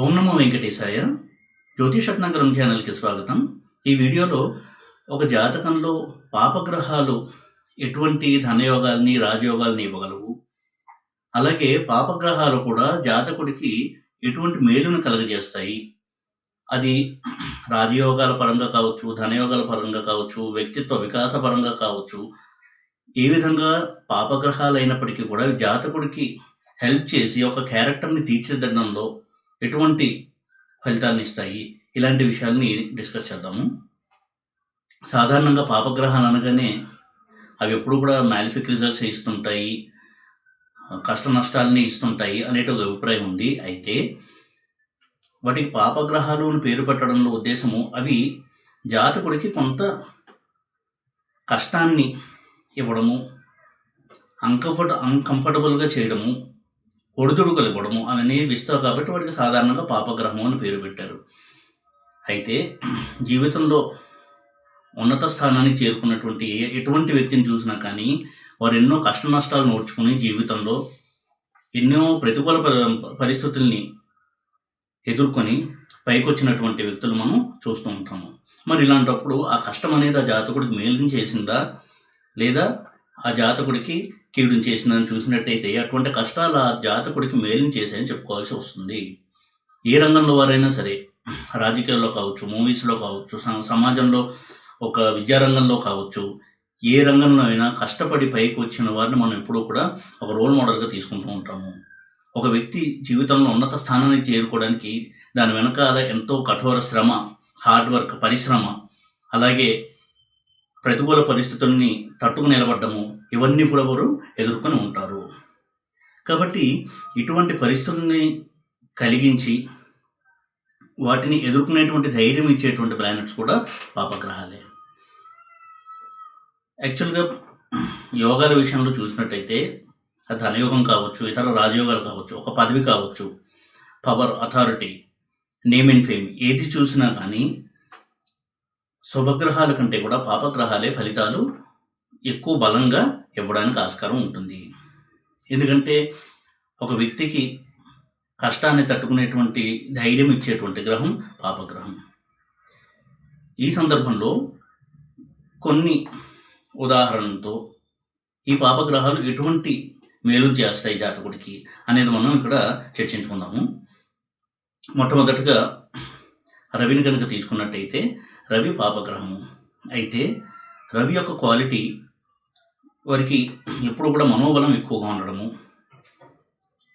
ఓం నమో వెంకటేశాయ. జ్యోతిషరత్నాకరం ఛానల్కి స్వాగతం. ఈ వీడియోలో ఒక జాతకంలో పాపగ్రహాలు ఎటువంటి ధనయోగాల్ని రాజయోగాల్ని ఇవ్వగలవు, అలాగే పాపగ్రహాలు కూడా జాతకుడికి ఎటువంటి మేలును కలుగజేస్తాయి, అది రాజయోగాల పరంగా కావచ్చు, ధనయోగాల పరంగా కావచ్చు, వ్యక్తిత్వ వికాస పరంగా కావచ్చు, ఏ విధంగా పాపగ్రహాలు అయినప్పటికీ కూడా జాతకుడికి హెల్ప్ చేసి ఒక క్యారెక్టర్ని తీర్చిదిద్దడంలో ఎటువంటి ఫలితాలను ఇస్తాయి, ఇలాంటి విషయాల్ని డిస్కస్ చేద్దాము. సాధారణంగా పాపగ్రహాలు అనగానే అవి ఎప్పుడు కూడా మ్యాలిఫిక్ రిజల్ట్స్ ఇస్తుంటాయి, కష్ట నష్టాలని ఇస్తుంటాయి అనేట ఒక అభిప్రాయం ఉంది. అయితే వాటికి పాపగ్రహాలు అని పేరు పెట్టడంలో ఉద్దేశము అవి జాతకుడికి కొంత కష్టాన్ని ఇవ్వడము, అన్కంఫర్టబుల్గా చేయడము, ఒడిదుడుకులు ఇవ్వడము అవన్నీ ఇస్తావు కాబట్టి వాటికి సాధారణంగా పాపగ్రహం అని పేరు పెట్టారు. అయితే జీవితంలో ఉన్నత స్థానానికి చేరుకున్నటువంటి ఎటువంటి వ్యక్తిని చూసినా కానీ వారు ఎన్నో కష్ట నష్టాలు నోడ్చుకుని జీవితంలో ఎన్నో ప్రతికూల పరిస్థితుల్ని ఎదుర్కొని పైకొచ్చినటువంటి వ్యక్తులు మనం చూస్తూ ఉంటాము. మరి ఇలాంటప్పుడు ఆ కష్టం అనేది ఆ జాతకుడికి మేలు చేసిందా లేదా ఆ జాతకుడికి కీడుని చేసిందని చూసినట్టయితే అటువంటి కష్టాలు ఆ జాతకుడికి మేలుని చేశాయని చెప్పుకోవాల్సి వస్తుంది. ఏ రంగంలో వారైనా సరే, రాజకీయాల్లో కావచ్చు, మూవీస్లో కావచ్చు, సమాజంలో ఒక విద్యారంగంలో కావచ్చు, ఏ రంగంలో అయినా కష్టపడి పైకి వచ్చిన వారిని మనం ఎప్పుడూ కూడా ఒక రోల్ మోడల్గా తీసుకుంటూ ఉంటాము. ఒక వ్యక్తి జీవితంలో ఉన్నత స్థానానికి చేరుకోవడానికి దాని వెనకాల ఎంతో కఠోర శ్రమ, హార్డ్ వర్క్, పరిశ్రమ, అలాగే ప్రతికూల పరిస్థితుల్ని తట్టుకు నిలబడ్డము, ఇవన్నీ కూడా వారు ఎదుర్కొని ఉంటారు. కాబట్టి ఇటువంటి పరిస్థితుల్ని కలిగించి వాటిని ఎదుర్కొనేటువంటి ధైర్యం ఇచ్చేటువంటి ప్లానెట్స్ కూడా పాపగ్రహాలే. యాక్చువల్గా యోగాల విషయంలో చూసినట్టయితే అది ధనయోగం కావచ్చు, ఇతర రాజయోగాలు కావచ్చు, ఒక పదవి కావచ్చు, power, authority, name and fame, ఏది చూసినా కానీ శుభగ్రహాల కంటే కూడా పాపగ్రహాలే ఫలితాలు ఎక్కువ బలంగా ఇవ్వడానికి ఆస్కారం ఉంటుంది. ఎందుకంటే ఒక వ్యక్తికి కష్టాన్ని తట్టుకునేటువంటి ధైర్యం ఇచ్చేటువంటి గ్రహం పాపగ్రహం. ఈ సందర్భంలో కొన్ని ఉదాహరణలతో ఈ పాపగ్రహాలు ఎటువంటి మేలు చేస్తాయి జాతకుడికి అనేది మనం ఇక్కడ చర్చించుకుందాము. మొట్టమొదటిగా రవిని కనుక తీసుకున్నట్టయితే రవి పాపగ్రహము. అయితే రవి యొక్క క్వాలిటీ వారికి ఎప్పుడు కూడా మనోబలం ఎక్కువగా ఉండడము,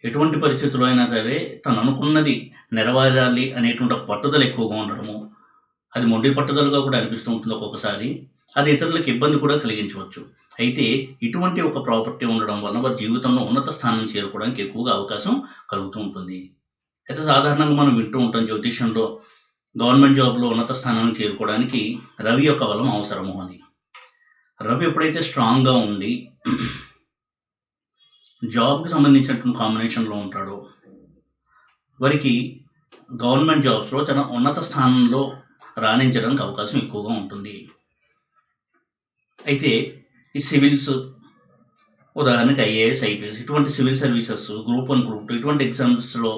ఎటువంటి పరిస్థితుల్లో అయినా సరే తను అనుకున్నది నెరవేరాలి అనేటువంటి ఒక పట్టుదల ఎక్కువగా ఉండడము, అది మొండి పట్టుదలగా కూడా అనిపిస్తూ ఉంటుంది ఒక్కొక్కసారి, అది ఇతరులకు ఇబ్బంది కూడా కలిగించవచ్చు. అయితే ఇటువంటి ఒక ప్రాపర్టీ ఉండడం వల్ల వారి జీవితంలో ఉన్నత స్థానం చేరుకోవడానికి ఎక్కువగా అవకాశం కలుగుతూ ఉంటుంది. అయితే సాధారణంగా మనం వింటూ ఉంటాం జ్యోతిష్యంలో గవర్నమెంట్ జాబ్లో ఉన్నత స్థానానికి చేరుకోవడానికి రవి యొక్క బలం అవసరము అని. రవి ఎప్పుడైతే స్ట్రాంగ్గా ఉండి జాబ్కి సంబంధించినటువంటి కాంబినేషన్లో ఉంటాడో వారికి గవర్నమెంట్ జాబ్స్లో చాలా ఉన్నత స్థానంలో రాణించడానికి అవకాశం ఎక్కువగా ఉంటుంది. అయితే ఈ సివిల్స్, ఉదాహరణకి ఐఏఎస్, ఐపీఎస్, ఇటువంటి సివిల్ సర్వీసెస్, గ్రూప్ 1, గ్రూప్ 2 ఇటువంటి ఎగ్జామ్స్లో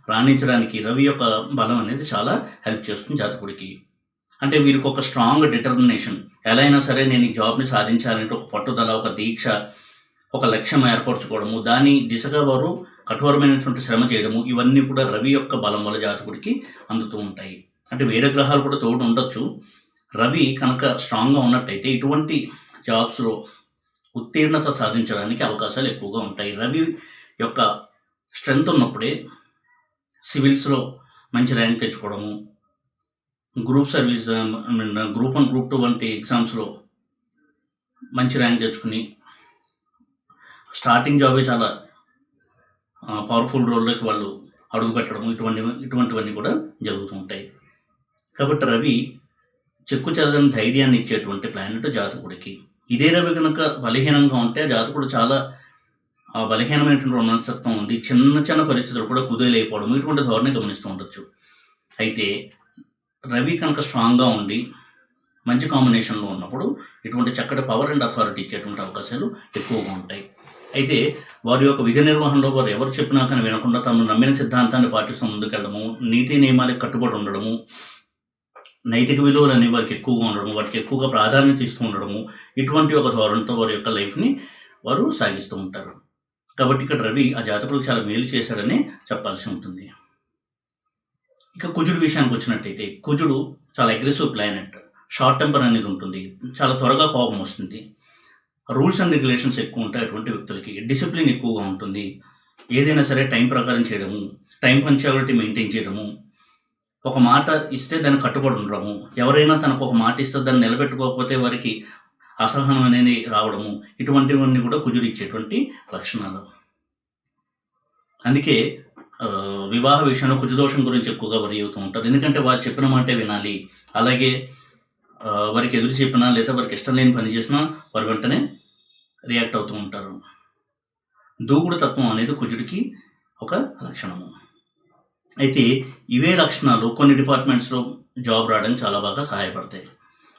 రాణించడానికి రవి యొక్క బలం అనేది చాలా హెల్ప్ చేస్తుంది జాతకుడికి. అంటే వీరికి ఒక స్ట్రాంగ్ డిటర్మినేషన్, ఎలా అయినా సరే నేను ఈ జాబ్ని సాధించాలంటే ఒక పట్టుదల, ఒక దీక్ష, ఒక లక్ష్యం ఏర్పరచుకోవడము, దాని దిశగా వారు కఠోరమైనటువంటి శ్రమ చేయడము, ఇవన్నీ కూడా రవి యొక్క బలం వల్ల జాతకుడికి అందుతూ ఉంటాయి. అంటే వేరే గ్రహాలు కూడా తోడు ఉండొచ్చు, రవి కనుక స్ట్రాంగ్గా ఉన్నట్టయితే ఇటువంటి జాబ్స్లో ఉత్తీర్ణత సాధించడానికి అవకాశాలు ఎక్కువగా ఉంటాయి. రవి యొక్క స్ట్రెంగ్త్ ఉన్నప్పుడే సివిల్స్లో మంచి ర్యాంక్ తెచ్చుకోవడము, గ్రూప్ సర్వీస్, గ్రూప్ 1, గ్రూప్ 2 వంటి ఎగ్జామ్స్లో మంచి ర్యాంక్ తెచ్చుకుని స్టార్టింగ్ జాబే చాలా పవర్ఫుల్ రోల్లోకి వాళ్ళు అడుగు పెట్టడము, ఇటువంటివన్నీ కూడా జరుగుతూ ఉంటాయి. కాబట్టి రవి చెక్కు చెదరని ధైర్యాన్ని ఇచ్చేటువంటి ప్లానెట్ జాతకుడికి. ఇదే రవి కనుక బలహీనంగా ఉంటే జాతకుడు చాలా బలహీనమైనటువంటి మనస్తత్వం ఉంది, చిన్న చిన్న పరిస్థితులు కూడా కుదేలైపోవడం, ఇటువంటి ధోరణి గమనిస్తూ ఉండొచ్చు. అయితే రవి కనుక స్ట్రాంగ్గా ఉండి మంచి కాంబినేషన్లో ఉన్నప్పుడు ఇటువంటి చక్కటి పవర్ అండ్ అథారిటీ ఇచ్చేటువంటి అవకాశాలు ఎక్కువగా ఉంటాయి. అయితే వారి యొక్క విధి నిర్వహణలో వారు ఎవరు చెప్పినా కానీ వినకుండా తమ నమ్మిన సిద్ధాంతాన్ని పాటిస్తూ ముందుకెళ్ళడము, నీతి నియమాలకు కట్టుబడి ఉండడము, నైతిక విలువలు అనేవి వారికి ఎక్కువగా ఉండడము, వాటికి ఎక్కువగా ప్రాధాన్యత ఇస్తూ ఉండడము, ఇటువంటి ఒక ధోరణితో వారి యొక్క లైఫ్ని వారు సాగిస్తూ ఉంటారు. కాబట్టి ఇక్కడ రవి ఆ జాతకుడికి చాలా మేలు చేశాడని చెప్పాల్సి ఉంటుంది. ఇక కుజుడు విషయానికి వచ్చినట్టయితే కుజుడు చాలా అగ్రెసివ్ ప్లానెట్. షార్ట్ టెంపర్ అనేది ఉంటుంది, చాలా త్వరగా కోపం వస్తుంది, రూల్స్ అండ్ రెగ్యులేషన్స్ ఎక్కువ ఉంటాయి అటువంటి వ్యక్తులకి, డిసిప్లిన్ ఎక్కువగా ఉంటుంది, ఏదైనా సరే టైం ప్రకారం చేయడము, టైం పంక్చువాలిటీ మెయింటైన్ చేయడము, ఒక మాట ఇస్తే దాన్ని కట్టుబడి ఉండడము, ఎవరైనా తనకు ఒక మాట ఇస్తే దాన్ని నిలబెట్టుకోకపోతే వారికి అసహనం అనేది రావడము, ఇటువంటివన్నీ కూడా కుజుడు ఇచ్చేటువంటి లక్షణాలు. అందుకే వివాహ విషయంలో కుజదోషం గురించి ఎక్కువగా వరి అవుతూ ఉంటారు. ఎందుకంటే వారు చెప్పిన మాటే వినాలి. అలాగే వారికి ఎదురు చెప్పినా లేదా వారికి ఇష్టం లేని పని చేసినా వారు వెంటనే రియాక్ట్ అవుతూ ఉంటారు. దూకుడు తత్వం అనేది కుజుడికి ఒక లక్షణము. అయితే ఇవే లక్షణాలు కొన్ని డిపార్ట్మెంట్స్లో జాబ్ రావడానికి చాలా బాగా సహాయపడతాయి.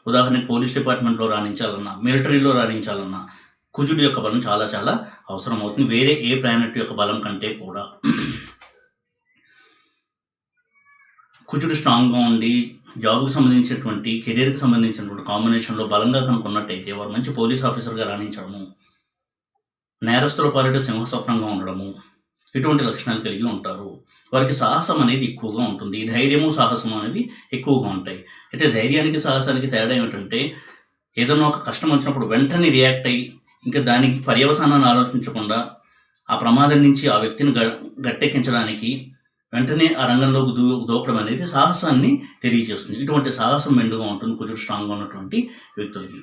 ఉదాహరణకి పోలీస్ డిపార్ట్మెంట్లో రాణించాలన్నా, మిలిటరీలో రాణించాలన్నా కుజుడి యొక్క బలం చాలా చాలా అవసరం అవుతుంది, వేరే ఏ ప్లానెట్ యొక్క బలం కంటే కూడా. కుజుడు స్ట్రాంగ్గా ఉండి జాబ్కి సంబంధించినటువంటి కెరీర్కి సంబంధించినటువంటి కాంబినేషన్లో బలంగా కనుక్కున్నట్టయితే వారు మంచి పోలీస్ ఆఫీసర్గా రాణించడము, నేరస్తుల పాలిట సింహస్వప్నంగా ఉండడము, ఇటువంటి లక్షణాలు కలిగి ఉంటారు. వారికి సాహసం అనేది ఎక్కువగా ఉంటుంది, ధైర్యము సాహసం అనేవి ఎక్కువగా ఉంటాయి. అయితే ధైర్యానికి సాహసానికి తేడా ఏమిటంటే ఏదైనా ఒక కష్టం వచ్చినప్పుడు వెంటనే రియాక్ట్ అయ్యి ఇంకా దానికి పర్యవసానాన్ని ఆలోచించకుండా ఆ ప్రమాదం నుంచి ఆ వ్యక్తిని గట్టెక్కించడానికి వెంటనే ఆ రంగంలోకి దూకడం అనేది సాహసాన్ని తెలియజేస్తుంది. ఇటువంటి సాహసం మెండుగా ఉంటుంది కుజుడు స్ట్రాంగ్గా ఉన్నటువంటి వ్యక్తులకి.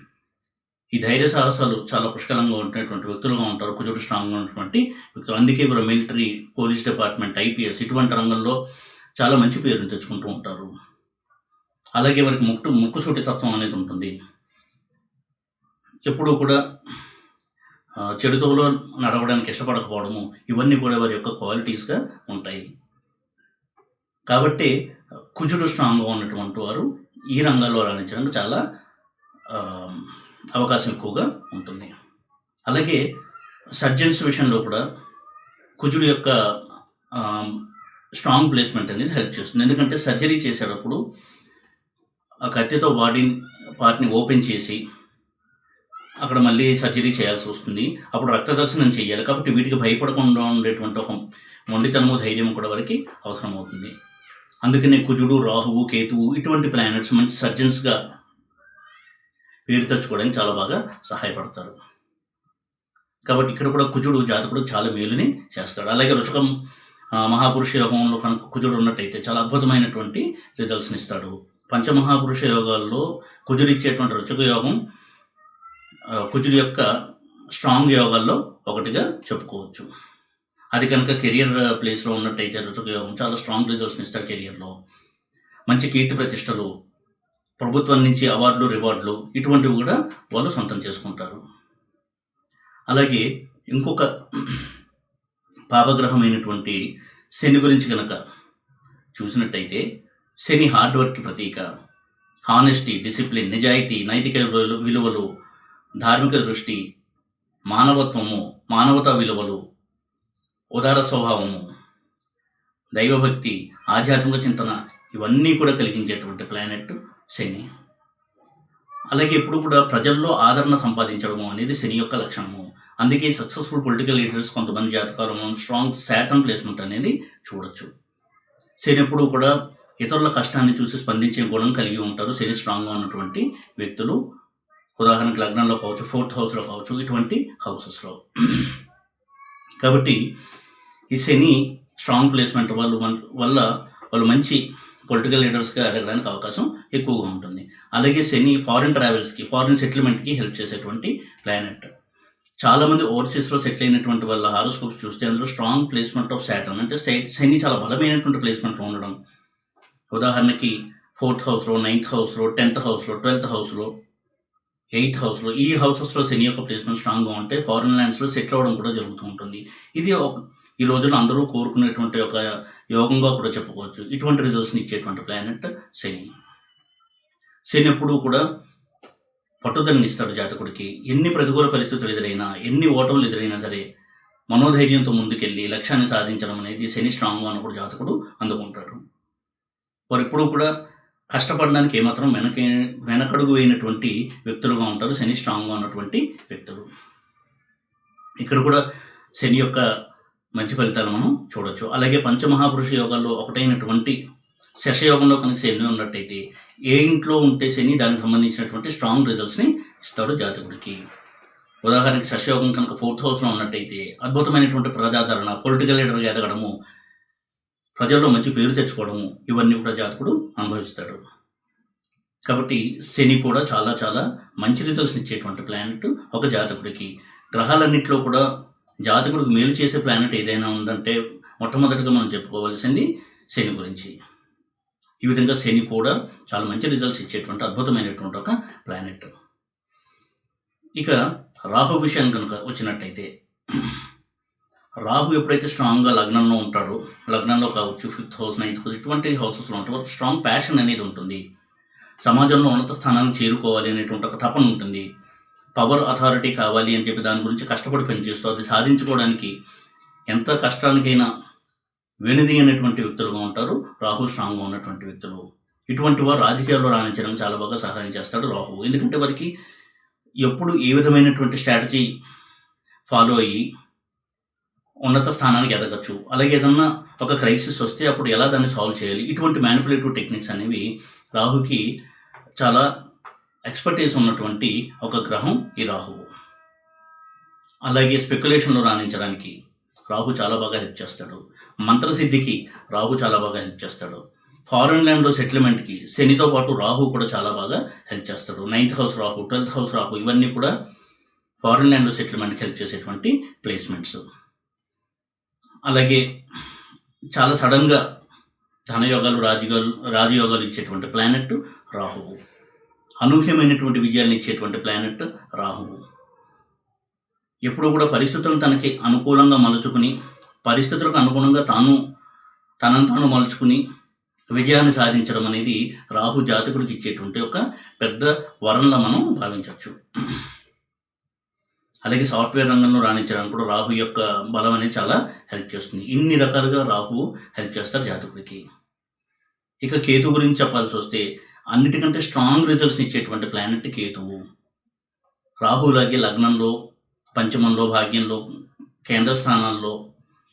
ఈ ధైర్య సాహసాలు చాలా పుష్కలంగా ఉంటున్నటువంటి వ్యక్తులుగా ఉంటారు కుజుడు స్ట్రాంగ్గా ఉన్నటువంటి వ్యక్తులు. అందుకే వీరు మిలిటరీ, పోలీస్ డిపార్ట్మెంట్, ఐపీఎస్ ఇటువంటి రంగంలో చాలా మంచి పేరుని తెచ్చుకుంటూ ఉంటారు. అలాగే వారికి ముక్కుసూటి తత్వం అనేది ఉంటుంది. ఎప్పుడూ కూడా చెడుతోలో నడవడానికి ఇష్టపడకపోవడము, ఇవన్నీ కూడా వారి యొక్క క్వాలిటీస్గా ఉంటాయి. కాబట్టి కుజుడు స్ట్రాంగ్గా ఉన్నటువంటి వారు ఈ రంగాల్లో రాణించడానికి చాలా అవకాశం ఎక్కువగా ఉంటుంది. అలాగే సర్జన్స్ విషయంలో కూడా కుజుడు యొక్క స్ట్రాంగ్ ప్లేస్మెంట్ అనేది హెల్ప్ చేస్తుంది. ఎందుకంటే సర్జరీ చేసేటప్పుడు ఆ కత్తితో బాడీ పార్ట్ని ఓపెన్ చేసి అక్కడ మళ్ళీ సర్జరీ చేయాల్సి వస్తుంది. అప్పుడు రక్తదర్శనం చేయాలి. కాబట్టి వీటికి భయపడకుండా ఉండేటువంటి ఒక మొండితనము, ధైర్యం కూడా వారికి అవసరం అవుతుంది. అందుకనే కుజుడు, రాహువు, కేతువు ఇటువంటి ప్లానెట్స్ మంచి సర్జన్స్గా పేరు తెచ్చుకోవడానికి చాలా బాగా సహాయపడతారు. కాబట్టి ఇక్కడ కూడా కుజుడు జాతకుడు చాలా మేలుని చేస్తాడు. అలాగే రుచకం మహాపురుష యోగంలో కనుక కుజుడు ఉన్నట్టయితే చాలా అద్భుతమైనటువంటి రిజల్ట్స్ని ఇస్తాడు. పంచమహాపురుష యోగాల్లో కుజుడు ఇచ్చేటువంటి రుచక యోగం కుజుడు యొక్క స్ట్రాంగ్ యోగాల్లో ఒకటిగా చెప్పుకోవచ్చు. అది కనుక కెరియర్ ప్లేస్లో ఉన్నట్టయితే రుచక యోగం చాలా స్ట్రాంగ్ రిజల్ట్స్ని ఇస్తారు. కెరియర్లో మంచి కీర్తి ప్రతిష్టలు, ప్రభుత్వం నుంచి అవార్డులు, రివార్డులు ఇటువంటివి కూడా వాళ్ళు సొంతం చేసుకుంటారు. అలాగే ఇంకొక పాపగ్రహమైనటువంటి శని గురించి కనుక చూసినట్టయితే శని హార్డ్ వర్క్ ప్రతీక. హానెస్టీ, డిసిప్లిన్, నిజాయితీ, నైతిక విలువలు, ధార్మిక దృష్టి, మానవత్వము, మానవతా విలువలు, ఉదార స్వభావము, దైవభక్తి, ఆధ్యాత్మిక చింతన ఇవన్నీ కూడా కలిగించేటువంటి ప్లానెట్ శని. అలాగే ఎప్పుడు కూడా ప్రజల్లో ఆదరణ సంపాదించడము అనేది శని యొక్క లక్షణము. అందుకే సక్సెస్ఫుల్ పొలిటికల్ లీడర్స్ కొంతమంది జాతకాలను స్ట్రాంగ్ శాటర్న్ ప్లేస్మెంట్ అనేది చూడొచ్చు. శని ఎప్పుడు కూడా ఇతరుల కష్టాన్ని చూసి స్పందించే గుణం కలిగి ఉంటారు. శని స్ట్రాంగ్గా ఉన్నటువంటి వ్యక్తులు ఉదాహరణకు లగ్నంలో కావచ్చు, 4th హౌస్లో కావచ్చు, ఇటువంటి హౌసెస్లో. కాబట్టి ఈ శని స్ట్రాంగ్ ప్లేస్మెంట్ వల్ల వాళ్ళు మంచి పొలిటికల్ లీడర్స్గా ఎదగడానికి అవకాశం ఎక్కువగా ఉంటుంది. అలాగే శని ఫారిన్ ట్రావెల్స్కి, ఫారిన్ సెటిల్మెంట్కి హెల్ప్ చేసేటువంటి ప్లానెట్. చాలామంది ఓవర్సీస్లో సెటిల్ అయినటువంటి వాళ్ళ హారోస్కోప్స్ చూస్తే అందులో స్ట్రాంగ్ ప్లేస్మెంట్ ఆఫ్ సాటర్న్ అంటే శని చాలా బలమైనటువంటి ప్లేస్మెంట్లో ఉండడం. ఉదాహరణకి 4th హౌస్లో, 9th హౌస్లో, 10th హౌస్లో, 12th హౌస్లో, 8th హౌస్లో ఈ హౌసెస్లో శని యొక్క ప్లేస్మెంట్ స్ట్రాంగ్గా ఉంటే ఫారిన్ ల్యాండ్స్లో సెటిల్ అవ్వడం కూడా జరుగుతూ ఉంటుంది. ఇది ఈ రోజుల్లో అందరూ కోరుకునేటువంటి ఒక యోగంగా కూడా చెప్పుకోవచ్చు. ఇటువంటి రిజల్ట్స్ని ఇచ్చేటువంటి ప్లానెట్ శని. శని ఎప్పుడూ కూడా పట్టుదలని ఇస్తాడు జాతకుడికి. ఎన్ని ప్రతికూల పరిస్థితులు ఎదురైనా, ఎన్ని ఓటములు ఎదురైనా సరే మనోధైర్యంతో ముందుకెళ్ళి లక్ష్యాన్ని సాధించడం అనేది శని స్ట్రాంగ్గా ఉన్నప్పుడు జాతకుడు అందుకుంటాడు. వారు ఎప్పుడూ కూడా కష్టపడడానికి ఏమాత్రం వెనకడుగు వేయనటువంటి వ్యక్తులుగా ఉంటారు శని స్ట్రాంగ్గా ఉన్నటువంటి వ్యక్తులు. ఇక్కడ కూడా శని యొక్క మంచి ఫలితాలు మనం చూడొచ్చు. అలాగే పంచమహాపురుష యోగాల్లో ఒకటైనటువంటి శశయోగంలో కనుక శని ఉన్నట్టయితే ఏ ఇంట్లో ఉంటే శని దానికి సంబంధించినటువంటి స్ట్రాంగ్ రిజల్ట్స్ని ఇస్తాడు జాతకుడికి. ఉదాహరణకి శశయోగం కనుక 4th హౌస్లో ఉన్నట్టయితే అద్భుతమైనటువంటి ప్రజాదరణ, పొలిటికల్ లీడర్గా ఎదగడము, ప్రజల్లో మంచి పేరు తెచ్చుకోవడము, ఇవన్నీ కూడా జాతకుడు అనుభవిస్తాడు. కాబట్టి శని కూడా చాలా చాలా మంచి రిజల్ట్స్ని ఇచ్చేటువంటి ప్లానెట్ ఒక జాతకుడికి. గ్రహాలన్నింటిలో కూడా జాతకుడికి మేలు చేసే ప్లానెట్ ఏదైనా ఉందంటే మొట్టమొదటిగా మనం చెప్పుకోవాల్సింది శని గురించి. ఈ విధంగా శని కూడా చాలా మంచి రిజల్ట్స్ ఇచ్చేటువంటి అద్భుతమైనటువంటి ఒక ప్లానెట్. ఇక రాహు విషయం కనుక వచ్చినట్టయితే, రాహు ఎప్పుడైతే స్ట్రాంగ్గా లగ్నంలో ఉంటాడో, లగ్నంలో కావచ్చు 5th హౌస్ 9th హౌస్ ఇటువంటి హౌసెస్లో ఉంటే స్ట్రాంగ్ ప్యాషన్ అనేది ఉంటుంది. సమాజంలో ఉన్నత స్థానానికి చేరుకోవాలి అనేటువంటి ఒక తపన ఉంటుంది. పవర్ అథారిటీ కావాలి అని చెప్పి దాని గురించి కష్టపడి పనిచేస్తూ అది సాధించుకోవడానికి ఎంత కష్టానికైనా వెనుదీయనటువంటి వ్యక్తులుగా ఉంటారు రాహు స్ట్రాంగ్గా ఉన్నటువంటి వ్యక్తులు. ఇటువంటి వారు రాజకీయాల్లో రాణించడానికి చాలా బాగా సహాయం చేస్తాడు రాహు. ఎందుకంటే వారికి ఎప్పుడు ఏ విధమైనటువంటి స్ట్రాటజీ ఫాలో అయ్యి ఉన్నత స్థానానికి ఎదగచ్చు, అలాగే ఏదన్నా ఒక క్రైసిస్ వస్తే అప్పుడు ఎలా దాన్ని సాల్వ్ చేయాలి, ఇటువంటి మ్యానిపులేటివ్ టెక్నిక్స్ అనేవి రాహుకి చాలా ఎక్స్పర్టీస్ ఉన్నటువంటి ఒక గ్రహం ఈ రాహువు. అలాగే స్పెక్యులేషన్లో రాణించడానికి రాహు చాలా బాగా హెల్ప్ చేస్తాడు. మంత్రసిద్ధికి రాహు చాలా బాగా హెల్ప్ చేస్తాడు. ఫారెన్ ల్యాండ్లో సెటిల్మెంట్కి శనితో పాటు రాహు కూడా చాలా బాగా హెల్ప్ చేస్తాడు. 9th house Rahu, 12th house Rahu ఇవన్నీ కూడా ఫారెన్ ల్యాండ్లో సెటిల్మెంట్కి హెల్ప్ చేసేటువంటి ప్లేస్మెంట్స్. అలాగే చాలా సడన్గా ధనయోగాలు, రాజయోగాలు ఇచ్చేటువంటి ప్లానెట్ రాహువు. అనూహ్యమైనటువంటి విజయాలను ఇచ్చేటువంటి ప్లానెట్ రాహువు. ఎప్పుడు కూడా పరిస్థితులను తనకి అనుకూలంగా మలుచుకుని, పరిస్థితులకు అనుగుణంగా తనను తాను మలుచుకుని విజయాన్ని సాధించడం అనేది రాహు జాతకుడికి ఇచ్చేటువంటి ఒక పెద్ద వరంలా మనం భావించవచ్చు. అలాగే సాఫ్ట్వేర్ రంగంలో రాణించడానికి కూడా రాహు యొక్క బలం అనేది చాలా హెల్ప్ చేస్తుంది. ఇన్ని రకాలుగా రాహు హెల్ప్ చేస్తారు జాతకుడికి. ఇక కేతు గురించి చెప్పాల్సి వస్తే అన్నిటికంటే స్ట్రాంగ్ రిజల్ట్స్ ఇచ్చేటువంటి ప్లానెట్ కేతువు. రాహులాగే లగ్నంలో, పంచమంలో, భాగ్యంలో, కేంద్ర స్థానాల్లో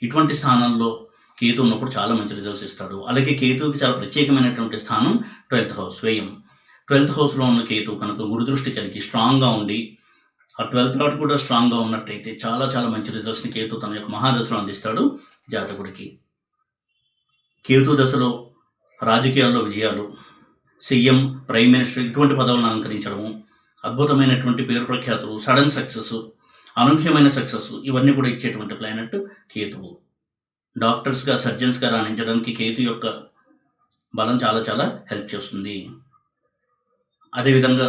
ఇటువంటి స్థానాల్లో కేతు ఉన్నప్పుడు చాలా మంచి రిజల్ట్స్ ఇస్తాడు. అలాగే కేతువుకి చాలా ప్రత్యేకమైనటువంటి స్థానం 12th హౌస్, వ్యయం. 12th హౌస్లో ఉన్న కేతు కనుక గురుదృష్టి కలిగి స్ట్రాంగ్గా ఉండి ఆ 12th లాట్ కూడా స్ట్రాంగ్గా ఉన్నట్టయితే చాలా చాలా మంచి రిజల్ట్స్ని కేతు తన యొక్క మహాదశలో అందిస్తాడు జాతకుడికి. కేతు దశలో రాజకీయాల్లో విజయాలు, సీఎం, ప్రైమ్ మినిస్టర్ ఇటువంటి పదవులను అలంకరించడము, అద్భుతమైనటువంటి పేరు ప్రఖ్యాతులు, సడన్ సక్సెస్, అనూహ్యమైన సక్సెస్ ఇవన్నీ కూడా ఇచ్చేటువంటి ప్లానెట్ కేతువు. డాక్టర్స్గా, సర్జన్స్గా రాణించడానికి కేతు యొక్క బలం చాలా చాలా హెల్ప్ చేస్తుంది. అదేవిధంగా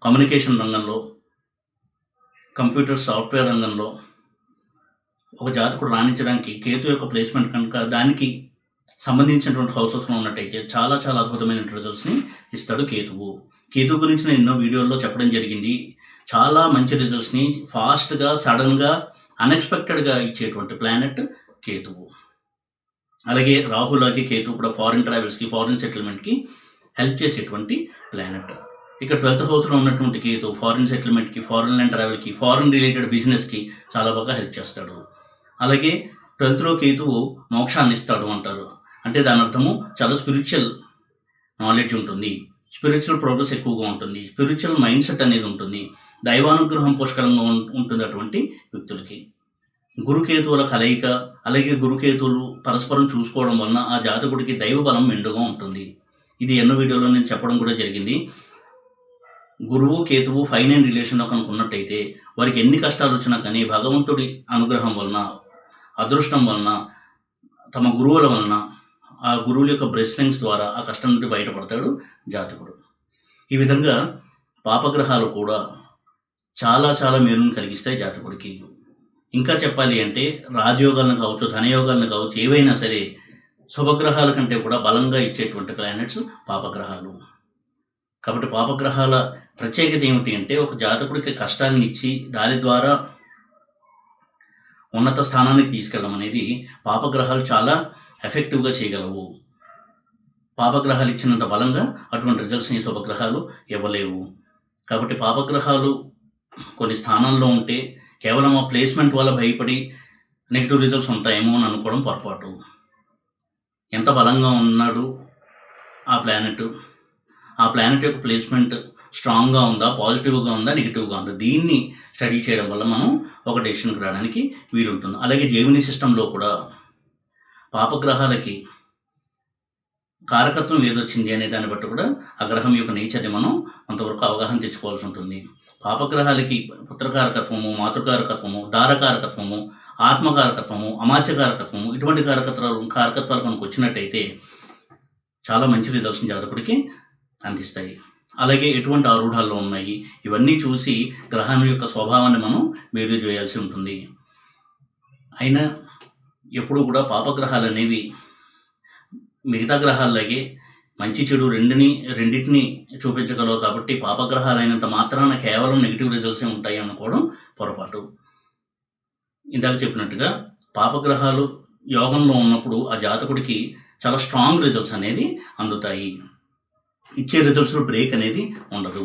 కమ్యూనికేషన్ రంగంలో, కంప్యూటర్ సాఫ్ట్వేర్ రంగంలో ఒక జాతకుడు రాణించడానికి కేతు యొక్క ప్లేస్మెంట్ కనుక దానికి సంబంధించినటువంటి హౌసెస్లో ఉన్నట్టయితే చాలా చాలా అద్భుతమైన రిజల్ట్స్ని ఇస్తాడు కేతువు. కేతు గురించి నేను ఎన్నో వీడియోల్లో చెప్పడం జరిగింది. చాలా మంచి రిజల్ట్స్ని ఫాస్ట్గా, సడన్గా, అన్ఎక్స్పెక్టెడ్గా ఇచ్చేటువంటి ప్లానెట్ కేతువు. అలాగే రాహులాగే కేతు కూడా ఫారిన్ ట్రావెల్స్కి, ఫారిన్ సెటిల్మెంట్కి హెల్ప్ చేసేటువంటి ప్లానెట్. ఇక 12th హౌస్లో ఉన్నటువంటి కేతు ఫారిన్ సెటిల్మెంట్కి, ఫారిన్ ల్యాండ్ ట్రావెల్కి, ఫారిన్ రిలేటెడ్ బిజినెస్కి చాలా బాగా హెల్ప్ చేస్తాడు. అలాగే 12th కేతువు మోక్షాన్ని ఇస్తాడు అంటారు. అంటే దాని అర్థము చాలా స్పిరిచువల్ నాలెడ్జ్ ఉంటుంది, స్పిరిచువల్ ప్రోగ్రెస్ ఎక్కువగా ఉంటుంది, స్పిరిచువల్ మైండ్ సెట్ అనేది ఉంటుంది, దైవానుగ్రహం పుష్కలంగా ఉంటుంది అటువంటి వ్యక్తులకి. గురుకేతువుల కలయిక, అలాగే గురుకేతువులు పరస్పరం చూసుకోవడం వలన ఆ జాతకుడికి దైవ బలం మెండుగా ఉంటుంది. ఇది ఎన్నో వీడియోలో నేను చెప్పడం కూడా జరిగింది. గురువు కేతువు 5-9 రిలేషన్లో కనుక ఉన్నట్టయితే వారికి ఎన్ని కష్టాలు వచ్చినా కానీ భగవంతుడి అనుగ్రహం వలన, అదృష్టం వలన, తమ గురువుల వలన, ఆ గురువుల యొక్క బ్లెస్సింగ్స్ ద్వారా ఆ కష్టం నుండి బయటపడతాడు జాతకుడు. ఈ విధంగా పాపగ్రహాలు కూడా చాలా చాలా మేలును కలిగిస్తాయి జాతకుడికి. ఇంకా చెప్పాలి అంటే రాజయోగాలను కావచ్చు, ధనయోగాలను కావచ్చు, ఏవైనా సరే శుభగ్రహాల కంటే కూడా బలంగా ఇచ్చేటువంటి ప్లానెట్స్ పాపగ్రహాలు. కాబట్టి పాపగ్రహాల ప్రత్యేకత ఏమిటి అంటే ఒక జాతకుడికి కష్టాలను ఇచ్చి దాని ద్వారా ఉన్నత స్థానానికి తీసుకెళ్ళడం అనేది పాపగ్రహాలు చాలా ఎఫెక్టివ్గా చేయగలవు. పాపగ్రహాలు ఇచ్చినంత బలంగా అటువంటి రిజల్ట్స్ని శుభగ్రహాలు ఇవ్వలేవు. కాబట్టి పాపగ్రహాలు కొన్ని స్థానాల్లో ఉంటే కేవలం ఆ ప్లేస్మెంట్ వల్ల భయపడి నెగిటివ్ రిజల్ట్స్ ఉంటాయేమో అని అనుకోవడం పొరపాటు. ఎంత బలంగా ఉన్నాడు ఆ ప్లానెట్ యొక్క ప్లేస్మెంట్ స్ట్రాంగ్గా ఉందా, పాజిటివ్గా ఉందా, నెగిటివ్గా ఉందా, దీన్ని స్టడీ చేయడం వల్ల మనం ఒక డెసిషన్కి రావడానికి వీలుంటుంది. అలాగే జెమినీ సిస్టంలో కూడా పాపగ్రహాలకి కారకత్వం ఏదొచ్చింది అనే దాన్ని బట్టి కూడా ఆ గ్రహం యొక్క నేచర్ని మనం కొంతవరకు అవగాహన తెచ్చుకోవాల్సి ఉంటుంది. పాపగ్రహాలకి పుత్రకారకత్వము, మాతృకారకత్వము, దారకారకత్వము, ఆత్మకారకత్వము, అమాత్యకారకత్వము ఇటువంటి కారకత్వాలు మనకు వచ్చినట్టయితే చాలా మంచి రిజల్ట్స్ని జాతకుడికి అందిస్తాయి. అలాగే ఎటువంటి ఆరూఢాల్లో ఉన్నాయి ఇవన్నీ చూసి గ్రహం యొక్క స్వభావాన్ని మనం వేరు చేయాల్సి ఉంటుంది. అయినా ఎప్పుడు కూడా పాపగ్రహాలు అనేవి మిగతా గ్రహాల్లాగే మంచి చెడు రెండింటిని చూపించగలవు. కాబట్టి పాపగ్రహాలు అయినంత మాత్రాన కేవలం నెగిటివ్ రిజల్ట్సే ఉంటాయి అనుకోవడం పొరపాటు. ఇందాక చెప్పినట్టుగా పాపగ్రహాలు యోగంలో ఉన్నప్పుడు ఆ జాతకుడికి చాలా స్ట్రాంగ్ రిజల్ట్స్ అనేది అందుతాయి. ఇచ్చే రిజల్ట్స్లో బ్రేక్ అనేది ఉండదు.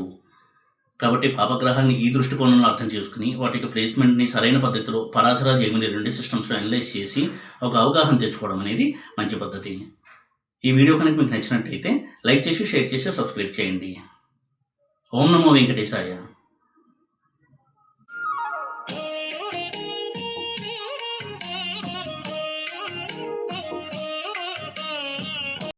కాబట్టి పాపగ్రహాన్ని ఈ దృష్టికోణంలో అర్థం చేసుకుని వాటికి ప్లేస్మెంట్ని సరైన పద్ధతిలో పరాశర జెమినీ 2 సిస్టమ్స్లో అనలైజ్ చేసి ఒక అవగాహన తెచ్చుకోవడం అనేది మంచి పద్ధతి. ఈ వీడియో కనుక మీకు నచ్చినట్టయితే లైక్ చేసి, షేర్ చేసి, సబ్స్క్రైబ్ చేయండి. ఓం నమో వెంకటేశాయ.